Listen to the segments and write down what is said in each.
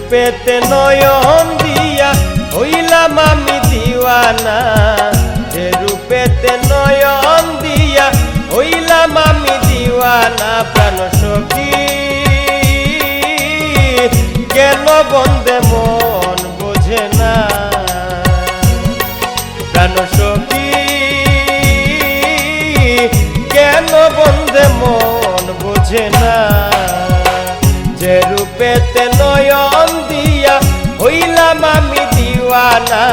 রূপেতে নয়ন দিয়া হইলাম আমি দিওয়ানা, যে রূপেতে নয়ন দিয়া হইলাম আমি দিওয়ানা। প্রাণ সখী কেন বন্দে মন বোঝে না, প্রাণ সখী কেন বন্দে মন বোঝে না। যে রূপেতে নয়ন দিয়া হইলাম আমি দিওয়ানা,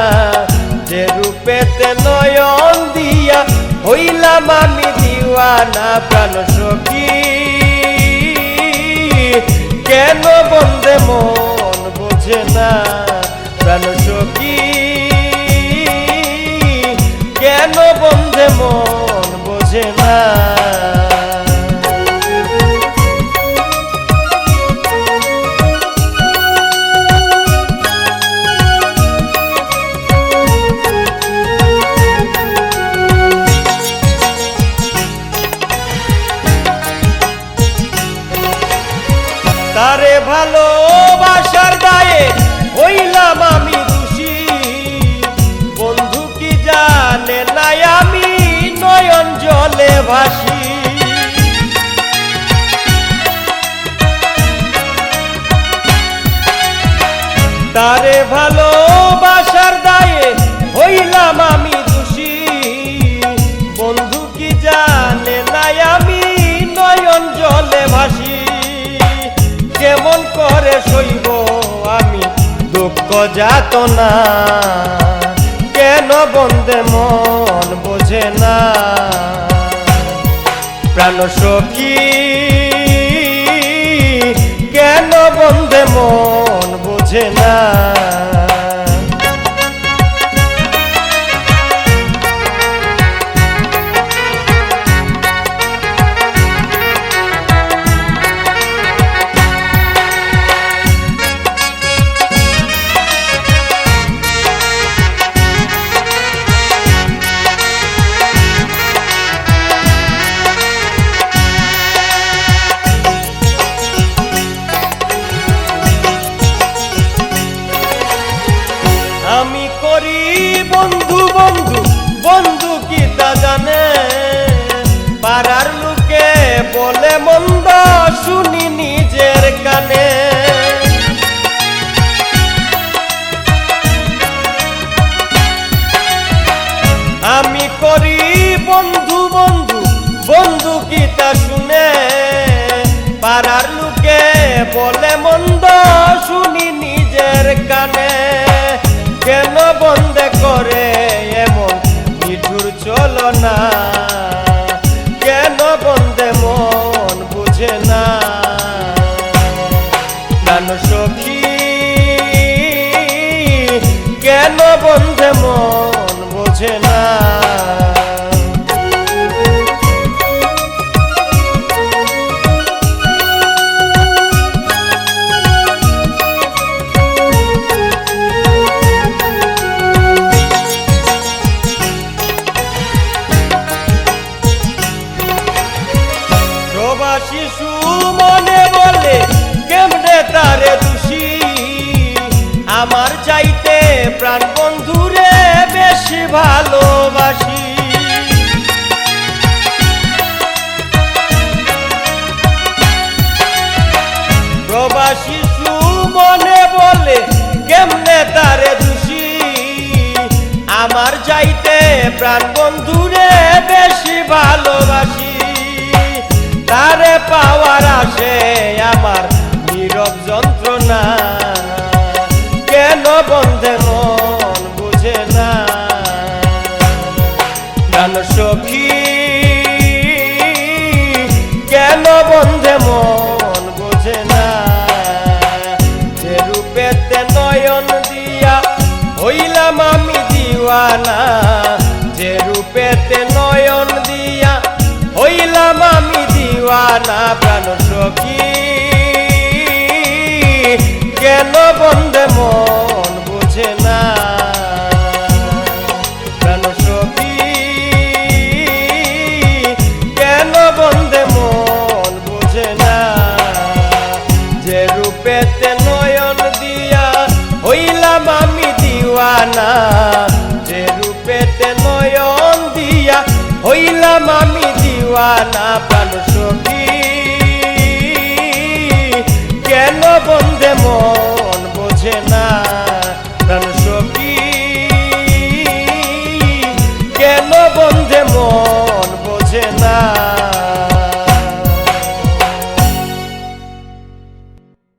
যে রূপেতে নয়ন দিয়া হইলাম আমি দিওয়ানা। প্রাণ সখী কেন বন্দে মন বোঝে না, প্রাণ সখী কেন বন্দে মন বোঝে না। তারে ভালোবাসার দায়ে হইলাম আমি দোষী, বন্ধু কি জানে নাই আমি নয়ন জলে ভাসি। তারে ভালোবাসার দায়ে হইলাম আমি দোষী, বন্ধু কি জানে নাই আমি নয়ন জলে ভাসি। কেমন করে সইব আমি দুঃখ যাতনা, কেন বন্দে মন বোঝে না। প্রাণ সখী কেন বন্দে মন বোঝে না। আমি করি বন্ধু বন্ধু বন্ধু কি তা জানে, পাড়ার লোকে বলে মন্দ শুনি নিজের কানে। আমি করি বন্ধু বন্ধু বন্ধু কি তা শুনে, পাড়ার লোকে বলে মন্দ শুনি নিজের কানে। কেন বন্দে করে এমন নিঠুর চলনা, কেন বন্দে মন বুঝে না। প্রাণ সখী কেন বন্দে মন বোঝে না। শিশু মনে বলে কেমনে তারে দোষী, আমার চাইতে প্রাণ বন্ধুরে বেশি ভালোবাসি। প্রবাসী শিশু মনে বলে কেমনে তারে দোষী, আমার চাইতে প্রাণ বন্ধুরে বেশি ভালোবাসি। তারে পাওয়ার আসে আমার নীরব যন্ত্রণা, কেন বন্দে মন বুঝে না। প্রাণ সখী কেন বন্দে মন বুঝে না। যে রূপেতে নয়ন দিয়া হইলাম আমি দিওয়ানা, যে রূপেতে নয়ন দিয়া হইলাম আমি দিওয়ানা। প্রাণ সখী কেন বন্দে মন বুঝে না, প্রাণ সখী কেন বন্দে মন বুঝে না। যে রূপেতে নয়ন দিয়া হইলাম আমি দিওয়ানা প্রাণ সখী কেন বন্ধে মন